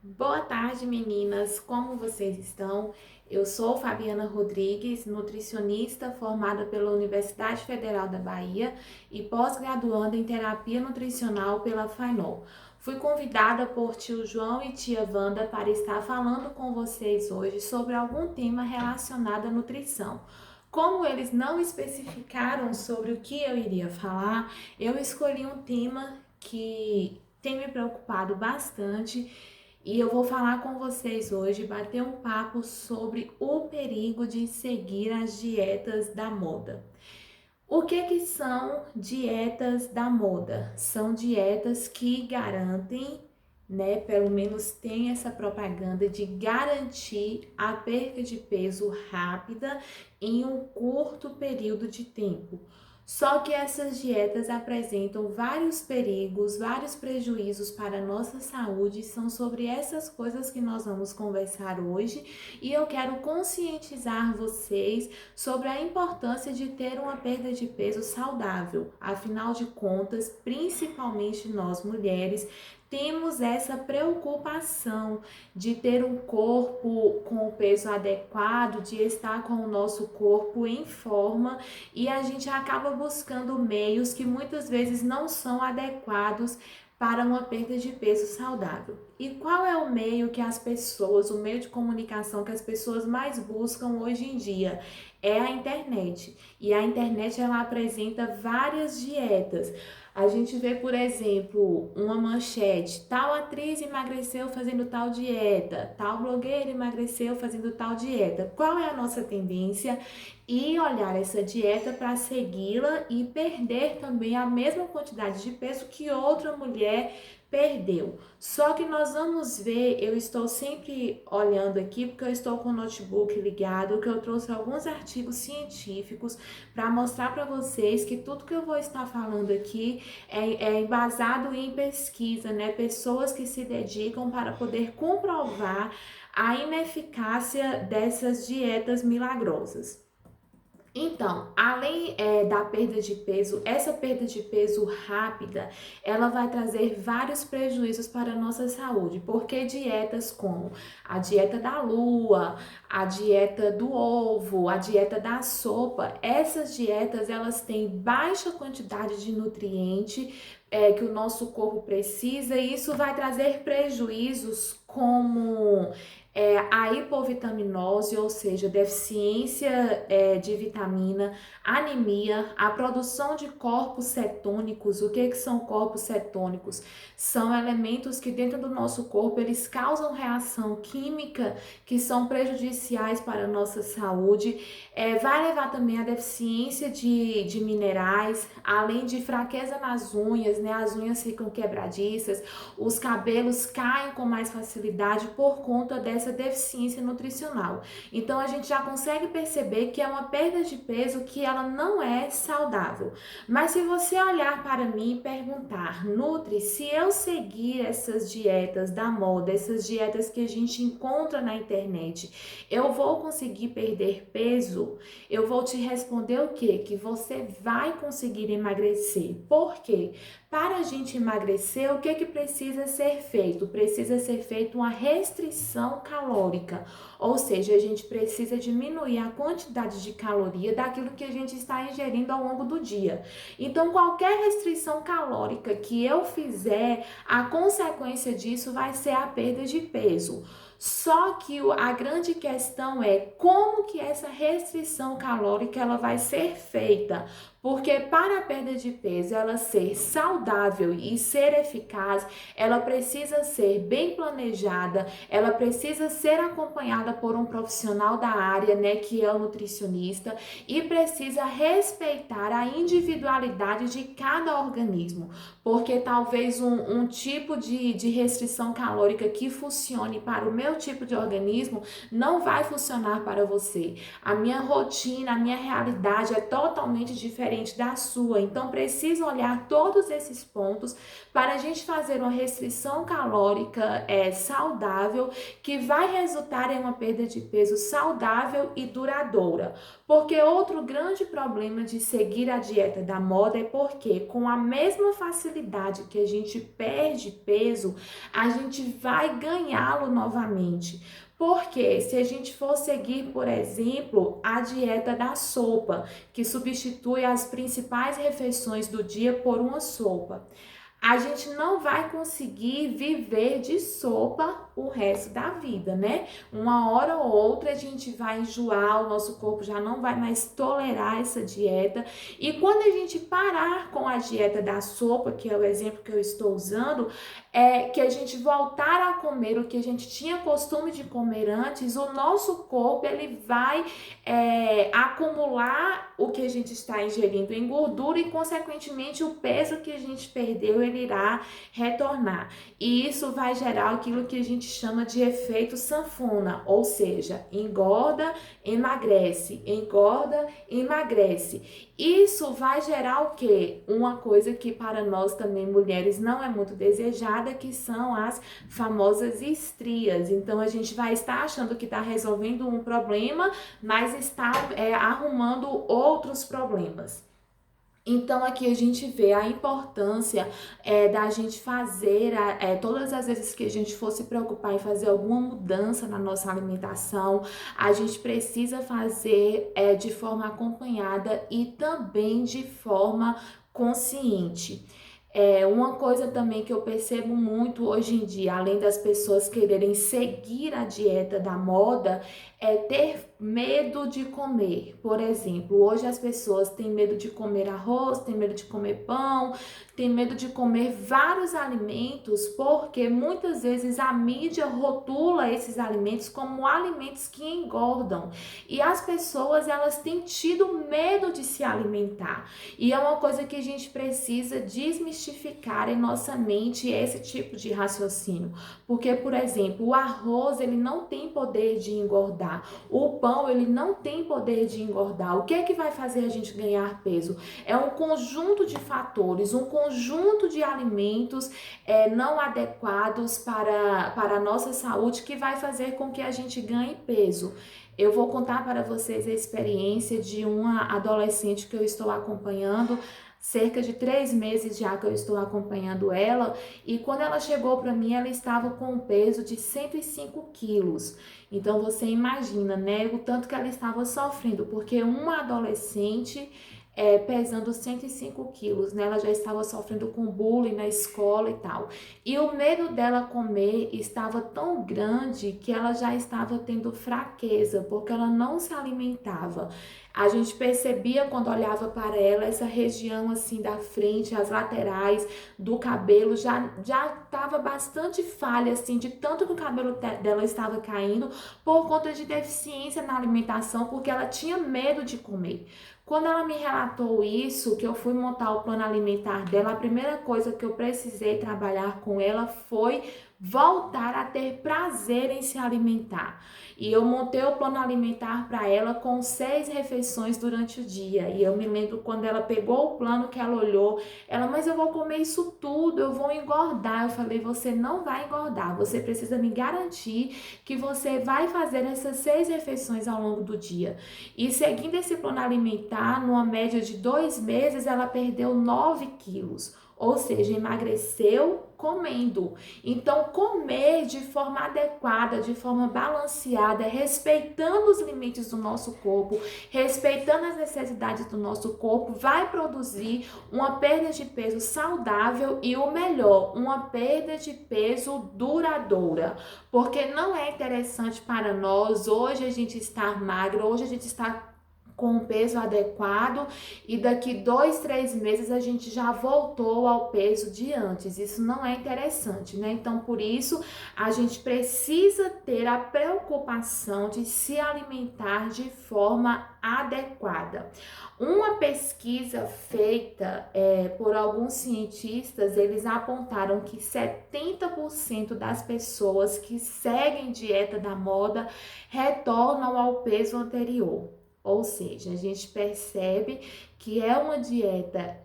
Boa tarde, meninas. Como vocês estão? Eu sou Fabiana Rodrigues, nutricionista formada pela Universidade Federal da Bahia e pós-graduanda em terapia nutricional pela FAINOL. Fui convidada por tio João e tia Wanda para estar falando com vocês hoje sobre algum tema relacionado à nutrição. Como eles não especificaram sobre o que eu iria falar, eu escolhi um tema que tem me preocupado bastante e eu vou falar com vocês hoje, bater um papo sobre o perigo de seguir as dietas da moda. O que são dietas da moda? São dietas que garantem, né, pelo menos tem essa propaganda de garantir a perda de peso rápida em um curto período de tempo. Só que essas dietas apresentam vários perigos, vários prejuízos para a nossa saúde. São sobre essas coisas que nós vamos conversar hoje e eu quero conscientizar vocês sobre a importância de ter uma perda de peso saudável. Afinal de contas, principalmente nós mulheres, temos essa preocupação de ter um corpo com o peso adequado, de estar com o nosso corpo em forma e a gente acaba buscando meios que muitas vezes não são adequados para uma perda de peso saudável. E qual é o meio que as pessoas, o meio de comunicação que as pessoas mais buscam hoje em dia? É a internet. E a internet ela apresenta várias dietas. A gente vê, por exemplo, uma manchete: tal atriz emagreceu fazendo tal dieta, tal blogueira emagreceu fazendo tal dieta. Qual é a nossa tendência? E olhar essa dieta para segui-la e perder também a mesma quantidade de peso que outra mulher perdeu. Só que nós vamos ver, eu estou sempre olhando aqui porque eu estou com o notebook ligado, que eu trouxe alguns artigos científicos para mostrar para vocês que tudo que eu vou estar falando aqui é embasado em pesquisa, né? Pessoas que se dedicam para poder comprovar a ineficácia dessas dietas milagrosas. Então, além da perda de peso, essa perda de peso rápida, ela vai trazer vários prejuízos para a nossa saúde, porque dietas como a dieta da lua, a dieta do ovo, a dieta da sopa, essas dietas elas têm baixa quantidade de nutriente que o nosso corpo precisa e isso vai trazer prejuízos como a hipovitaminose, ou seja, deficiência de vitamina, anemia, a produção de corpos cetônicos. O que são corpos cetônicos? São elementos que dentro do nosso corpo eles causam reação química que são prejudiciais para a nossa saúde. Vai levar também a deficiência de minerais, além de fraqueza nas unhas, né? As unhas ficam quebradiças, os cabelos caem com mais facilidade por conta dessa deficiência nutricional. Então a gente já consegue perceber que é uma perda de peso que ela não é saudável. Mas se você olhar para mim e perguntar, Nutri, se eu seguir essas dietas da moda, essas dietas que a gente encontra na internet, eu vou conseguir perder peso? Eu vou te responder o quê? Que você vai conseguir emagrecer. Por quê? Para a gente emagrecer, o que precisa ser feito? Precisa ser feita uma restrição calórica, ou seja, a gente precisa diminuir a quantidade de caloria daquilo que a gente está ingerindo ao longo do dia. Então, qualquer restrição calórica que eu fizer, a consequência disso vai ser a perda de peso. Só que a grande questão é como que essa restrição calórica ela vai ser feita. Porque para a perda de peso ela ser saudável e ser eficaz, ela precisa ser bem planejada, ela precisa ser acompanhada por um profissional da área, né, que é o nutricionista, e precisa respeitar a individualidade de cada organismo. Porque talvez um tipo de restrição calórica que funcione para o meu meu tipo de organismo não vai funcionar para você. A minha rotina, a minha realidade é totalmente diferente da sua. Então, precisa olhar todos esses pontos para a gente fazer uma restrição calórica saudável, que vai resultar em uma perda de peso saudável e duradoura. Porque outro grande problema de seguir a dieta da moda é porque com a mesma facilidade que a gente perde peso, a gente vai ganhá-lo novamente. Porque se a gente for seguir, por exemplo, a dieta da sopa, que substitui as principais refeições do dia por uma sopa, a gente não vai conseguir viver de sopa o resto da vida, né? Uma hora ou outra a gente vai enjoar, o nosso corpo já não vai mais tolerar essa dieta. E quando a gente parar com a dieta da sopa, que é o exemplo que eu estou usando, é que a gente voltar a comer o que a gente tinha costume de comer antes, o nosso corpo ele vai acumular o que a gente está ingerindo em gordura e, consequentemente, o peso que a gente perdeu ele irá retornar. E isso vai gerar aquilo que a gente chama de efeito sanfona, ou seja, engorda, emagrece, engorda, emagrece. Isso vai gerar o quê? Uma coisa que para nós também mulheres não é muito desejada, que são as famosas estrias. Então a gente vai estar achando que está resolvendo um problema, mas está arrumando outros problemas. Então aqui a gente vê a importância da gente fazer, todas as vezes que a gente for se preocupar em fazer alguma mudança na nossa alimentação, a gente precisa fazer de forma acompanhada e também de forma consciente. Uma coisa também que eu percebo muito hoje em dia, além das pessoas quererem seguir a dieta da moda, é ter medo de comer. Por exemplo, hoje as pessoas têm medo de comer arroz, têm medo de comer pão, têm medo de comer vários alimentos, porque muitas vezes a mídia rotula esses alimentos como alimentos que engordam. E as pessoas, elas têm tido medo de se alimentar. E é uma coisa que a gente precisa desmistificar em nossa mente esse tipo de raciocínio. Porque, por exemplo, o arroz, ele não tem poder de engordar. O pão, ele não tem poder de engordar. O que é que vai fazer a gente ganhar peso? É um conjunto de fatores, um conjunto de alimentos não adequados para a nossa saúde que vai fazer com que a gente ganhe peso. Eu vou contar para vocês a experiência de uma adolescente que eu estou acompanhando, cerca de 3 meses já que eu estou acompanhando ela, e quando ela chegou para mim, ela estava com um peso de 105 quilos. Então você imagina, né, o tanto que ela estava sofrendo, porque uma adolescente pesando 105 quilos, né? Ela já estava sofrendo com bullying na escola e tal. E o medo dela comer estava tão grande que ela já estava tendo fraqueza, porque ela não se alimentava. A gente percebia quando olhava para ela, essa região assim da frente, as laterais do cabelo já estava bastante falha, assim, de tanto que o cabelo dela estava caindo por conta de deficiência na alimentação, porque ela tinha medo de comer. Quando ela me relatou isso, que eu fui montar o plano alimentar dela, a primeira coisa que eu precisei trabalhar com ela foi voltar a ter prazer em se alimentar. E eu montei o plano alimentar para ela com 6 refeições durante o dia. E eu me lembro quando ela pegou o plano, que ela olhou, mas eu vou comer isso tudo, eu vou engordar. Eu falei, você não vai engordar, você precisa me garantir que você vai fazer essas 6 refeições ao longo do dia. E seguindo esse plano alimentar, numa média de 2 meses, ela perdeu 9 quilos. Ou seja, emagreceu comendo. Então, comer de forma adequada, de forma balanceada, respeitando os limites do nosso corpo, respeitando as necessidades do nosso corpo, vai produzir uma perda de peso saudável e, o melhor, uma perda de peso duradoura. Porque não é interessante para nós hoje a gente estar magro, hoje a gente está com um peso adequado e daqui 2, 3 meses a gente já voltou ao peso de antes. Isso não é interessante, né? Então, por isso, a gente precisa ter a preocupação de se alimentar de forma adequada. Uma pesquisa feita por alguns cientistas, eles apontaram que 70% das pessoas que seguem dieta da moda retornam ao peso anterior. Ou seja, a gente percebe que é uma dieta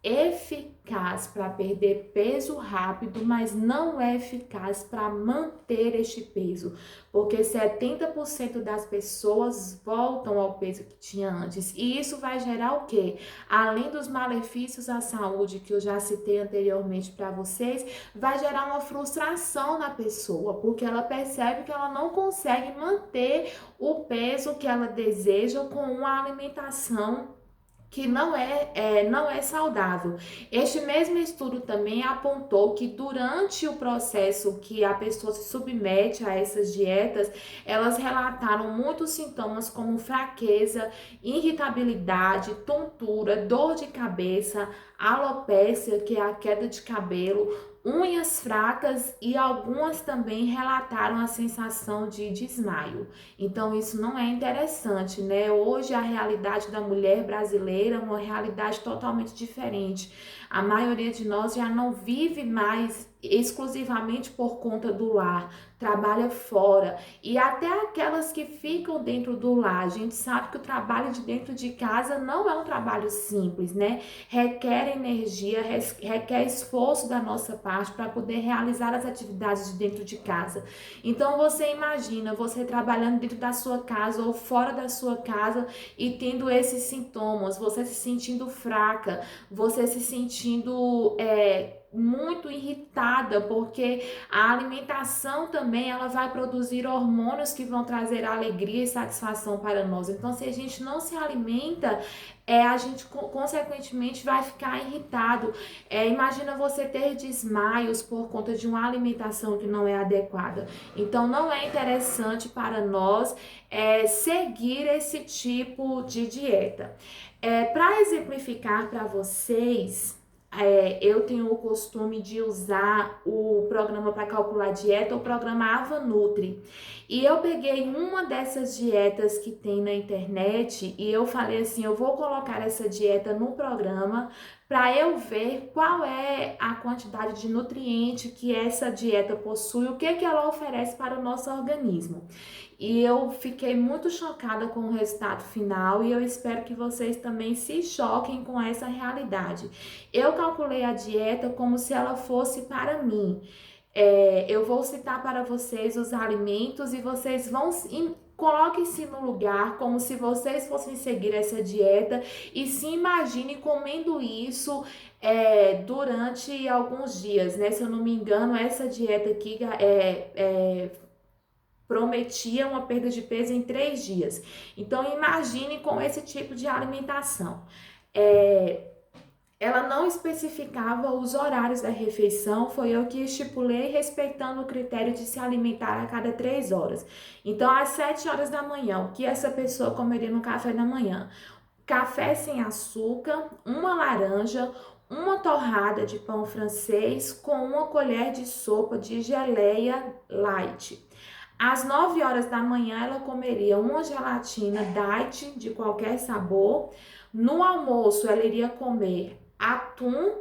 eficaz para perder peso rápido, mas não é eficaz para manter este peso, porque 70% das pessoas voltam ao peso que tinha antes. E isso vai gerar o quê? Além dos malefícios à saúde que eu já citei anteriormente para vocês, vai gerar uma frustração na pessoa, porque ela percebe que ela não consegue manter o peso que ela deseja com uma alimentação que não é saudável. Este mesmo estudo também apontou que durante o processo que a pessoa se submete a essas dietas, elas relataram muitos sintomas como fraqueza, irritabilidade, tontura, dor de cabeça, alopécia, que é a queda de cabelo, unhas fracas e algumas também relataram a sensação de desmaio. Então isso não é interessante, né? Hoje a realidade da mulher brasileira é uma realidade totalmente diferente. A maioria de nós já não vive mais exclusivamente por conta do lar, trabalha fora. E até aquelas que ficam dentro do lar, a gente sabe que o trabalho de dentro de casa não é um trabalho simples, né? Requer energia, requer esforço da nossa parte para poder realizar as atividades de dentro de casa. Então você imagina você trabalhando dentro da sua casa ou fora da sua casa e tendo esses sintomas, você se sentindo fraca, você se sentindo muito irritada, porque a alimentação também ela vai produzir hormônios que vão trazer alegria e satisfação para nós. Então, se a gente não se alimenta, a gente consequentemente vai ficar irritado. Imagina você ter desmaios por conta de uma alimentação que não é adequada. Então, não é interessante para nós seguir esse tipo de dieta. Para exemplificar para vocês, eu tenho o costume de usar o programa para calcular dieta, o programa Avanutri. E eu peguei uma dessas dietas que tem na internet e eu falei assim, eu vou colocar essa dieta no programa para eu ver qual é a quantidade de nutriente que essa dieta possui, o que ela oferece para o nosso organismo. E eu fiquei muito chocada com o resultado final e eu espero que vocês também se choquem com essa realidade. Eu calculei a dieta como se ela fosse para mim. Eu vou citar para vocês os alimentos e vocês vão coloquem-se no lugar como se vocês fossem seguir essa dieta e se imagine comendo isso durante alguns dias, né? Se eu não me engano, essa dieta aqui prometia uma perda de peso em 3 dias. Então, imagine com esse tipo de alimentação. Ela não especificava os horários da refeição, foi eu que estipulei respeitando o critério de se alimentar a cada 3 horas. Então, às 7 horas da manhã, o que essa pessoa comeria no café da manhã? Café sem açúcar, uma laranja, uma torrada de pão francês com uma colher de sopa de geleia light. Às 9 horas da manhã, ela comeria uma gelatina diet de qualquer sabor. No almoço, ela iria comer atum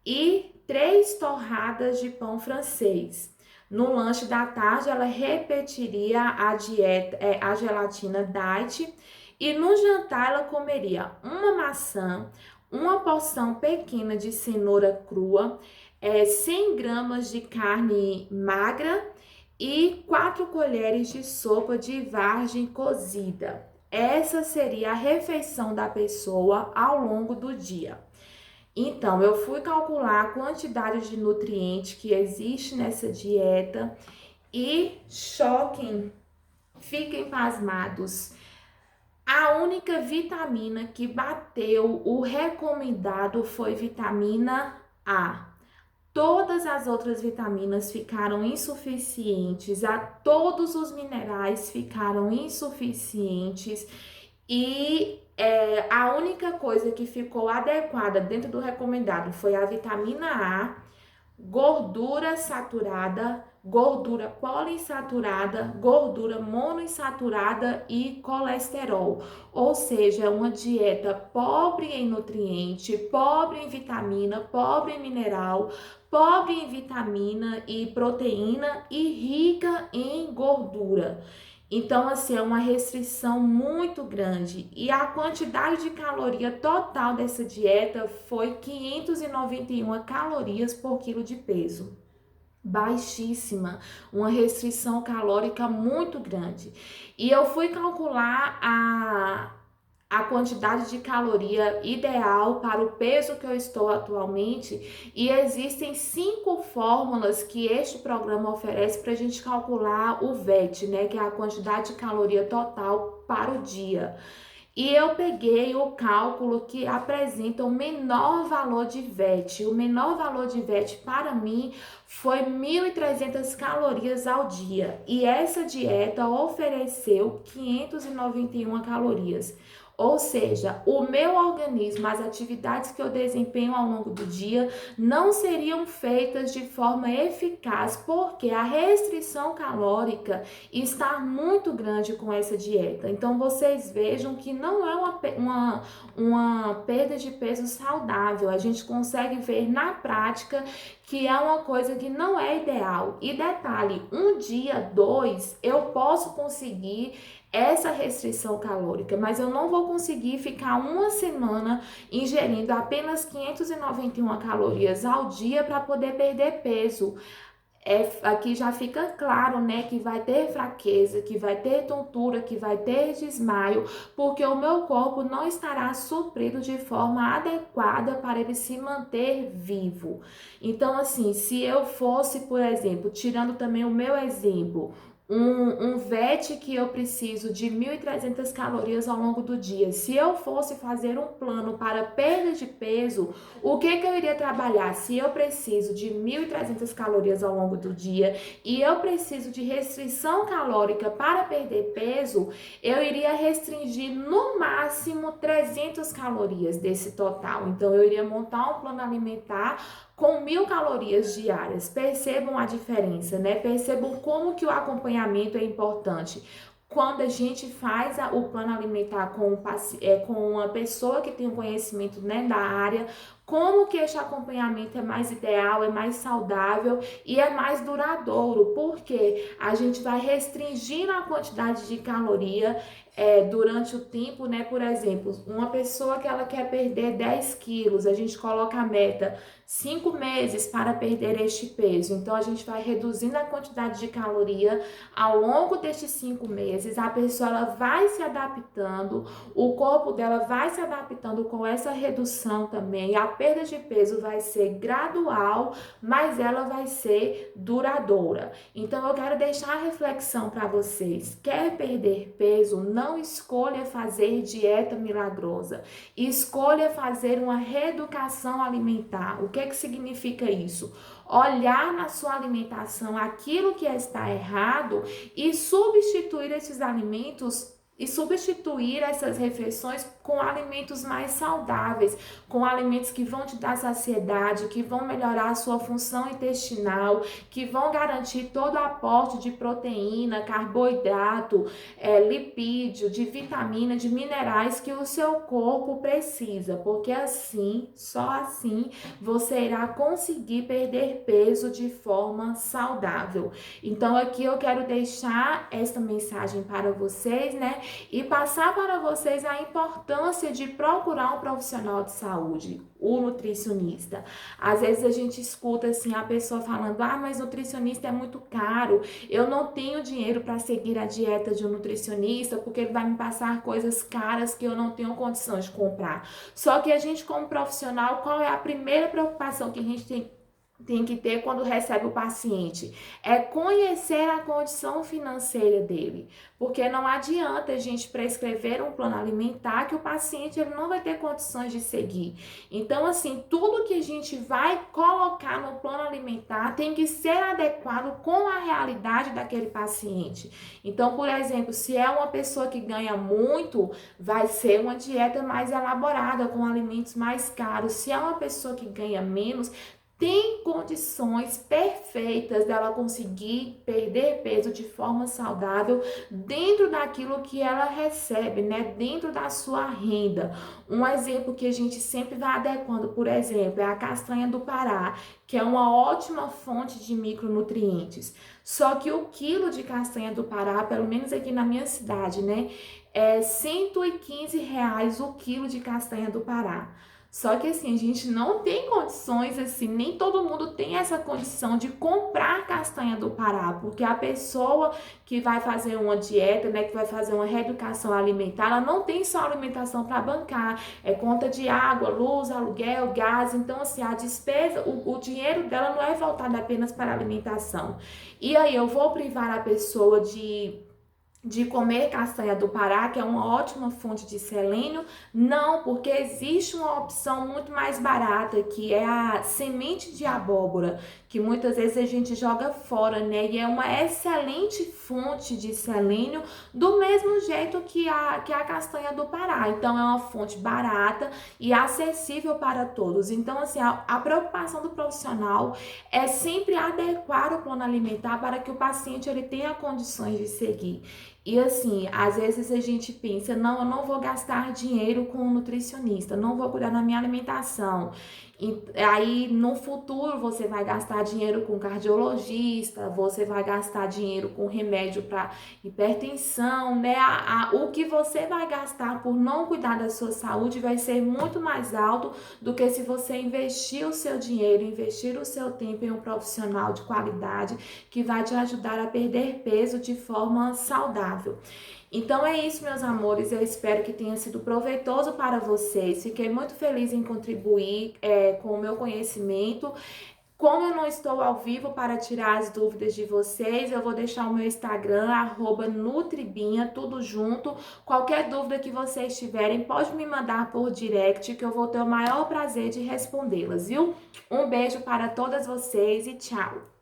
e 3 torradas de pão francês. No lanche da tarde, ela repetiria a dieta, a gelatina diet. E no jantar, ela comeria uma maçã, uma porção pequena de cenoura crua, 100 gramas de carne magra e 4 colheres de sopa de vargem cozida. Essa seria a refeição da pessoa ao longo do dia. Então, eu fui calcular a quantidade de nutrientes que existe nessa dieta e fiquem pasmados. A única vitamina que bateu o recomendado foi vitamina A. Todas as outras vitaminas ficaram insuficientes, todos os minerais ficaram insuficientes E a única coisa que ficou adequada dentro do recomendado foi a vitamina A, gordura saturada, gordura poliinsaturada, gordura monoinsaturada e colesterol. Ou seja, uma dieta pobre em nutriente, pobre em vitamina, pobre em mineral, pobre em vitamina e proteína e rica em gordura. Então, assim, é uma restrição muito grande. E a quantidade de caloria total dessa dieta foi 591 calorias por quilo de peso. Baixíssima, uma restrição calórica muito grande. E eu fui calcular a quantidade de caloria ideal para o peso que eu estou atualmente, e existem 5 fórmulas que este programa oferece para a gente calcular o VET, né, que é a quantidade de caloria total para o dia. E eu peguei o cálculo que apresenta o menor valor de VET. O menor valor de VET para mim foi 1.300 calorias ao dia. E essa dieta ofereceu 591 calorias. Ou seja, o meu organismo, as atividades que eu desempenho ao longo do dia não seriam feitas de forma eficaz, porque a restrição calórica está muito grande com essa dieta. Então, vocês vejam que não é uma perda de peso saudável. A gente consegue ver na prática que é uma coisa que não é ideal. E detalhe, um dia, dois, eu posso conseguir essa restrição calórica, mas eu não vou conseguir ficar uma semana ingerindo apenas 591 calorias ao dia para poder perder peso. Aqui já fica claro, né, que vai ter fraqueza, que vai ter tontura, que vai ter desmaio, porque o meu corpo não estará suprido de forma adequada para ele se manter vivo. Então, assim, se eu fosse, por exemplo, tirando também o meu exemplo, um VET que eu preciso de 1.300 calorias ao longo do dia. Se eu fosse fazer um plano para perda de peso, o que eu iria trabalhar? Se eu preciso de 1.300 calorias ao longo do dia e eu preciso de restrição calórica para perder peso, eu iria restringir no máximo 300 calorias desse total. Então, eu iria montar um plano alimentar com 1.000 calorias diárias. Percebam a diferença, né? Percebam como que o acompanhamento é importante. Quando a gente faz o plano alimentar com uma pessoa que tem um conhecimento, né, da área, como que este acompanhamento é mais ideal, é mais saudável e é mais duradouro, porque a gente vai restringir a quantidade de caloria durante o tempo, né? Por exemplo, uma pessoa que ela quer perder 10 quilos, a gente coloca a meta 5 meses para perder este peso. Então, a gente vai reduzindo a quantidade de caloria ao longo destes 5 meses. A pessoa ela vai se adaptando, o corpo dela vai se adaptando com essa redução também. A perda de peso vai ser gradual, mas ela vai ser duradoura. Então, eu quero deixar a reflexão para vocês. Quer perder peso? Não escolha fazer dieta milagrosa. Escolha fazer uma reeducação alimentar. O que significa isso? Olhar na sua alimentação aquilo que está errado e substituir esses alimentos e substituir essas refeições com alimentos mais saudáveis, com alimentos que vão te dar saciedade, que vão melhorar a sua função intestinal, que vão garantir todo o aporte de proteína, carboidrato, lipídio, de vitamina, de minerais que o seu corpo precisa, porque assim, só assim, você irá conseguir perder peso de forma saudável. Então aqui eu quero deixar esta mensagem para vocês, né? E passar para vocês a importância de procurar um profissional de saúde, o nutricionista. Às vezes a gente escuta assim a pessoa falando: "Ah, mas nutricionista é muito caro. Eu não tenho dinheiro para seguir a dieta de um nutricionista porque ele vai me passar coisas caras que eu não tenho condições de comprar". Só que a gente como profissional, qual é a primeira preocupação que a gente tem tem que ter quando recebe o paciente é conhecer a condição financeira dele, porque não adianta a gente prescrever um plano alimentar que o paciente ele não vai ter condições de seguir. Então, assim, tudo que a gente vai colocar no plano alimentar tem que ser adequado com a realidade daquele paciente. Então, por exemplo, se é uma pessoa que ganha muito, vai ser uma dieta mais elaborada, com alimentos mais caros. Se é uma pessoa que ganha menos, tem condições perfeitas dela conseguir perder peso de forma saudável dentro daquilo que ela recebe, né? Dentro da sua renda. Um exemplo que a gente sempre vai adequando, por exemplo, é a castanha do Pará, que é uma ótima fonte de micronutrientes. Só que o quilo de castanha do Pará, pelo menos aqui na minha cidade, né? É R$ 115 o quilo de castanha do Pará. Só que assim, a gente não tem condições, assim, nem todo mundo tem essa condição de comprar castanha do Pará, porque a pessoa que vai fazer uma dieta, né, que vai fazer uma reeducação alimentar, ela não tem só alimentação para bancar, é conta de água, luz, aluguel, gás, então assim, a despesa, o dinheiro dela não é voltado apenas para a alimentação. E aí eu vou privar a pessoa de comer castanha do Pará, que é uma ótima fonte de selênio? Não, porque existe uma opção muito mais barata, que é a semente de abóbora, que muitas vezes a gente joga fora, né? E é uma excelente fonte de selênio, do mesmo jeito que a castanha do Pará. Então, é uma fonte barata e acessível para todos. Então, assim, a preocupação do profissional é sempre adequar o plano alimentar para que o paciente ele tenha condições de seguir. E assim, às vezes a gente pensa, não, eu não vou gastar dinheiro com um nutricionista, não vou cuidar da minha alimentação. E aí no futuro você vai gastar dinheiro com cardiologista, você vai gastar dinheiro com remédio para hipertensão, né? O que você vai gastar por não cuidar da sua saúde vai ser muito mais alto do que se você investir o seu dinheiro, investir o seu tempo em um profissional de qualidade que vai te ajudar a perder peso de forma saudável. Então é isso, meus amores. Eu espero que tenha sido proveitoso para vocês. Fiquei muito feliz em contribuir com o meu conhecimento. Como eu não estou ao vivo para tirar as dúvidas de vocês, eu vou deixar o meu Instagram, @nutribinha, tudo junto. Qualquer dúvida que vocês tiverem, pode me mandar por direct, que eu vou ter o maior prazer de respondê-las, viu? Um beijo para todas vocês e tchau!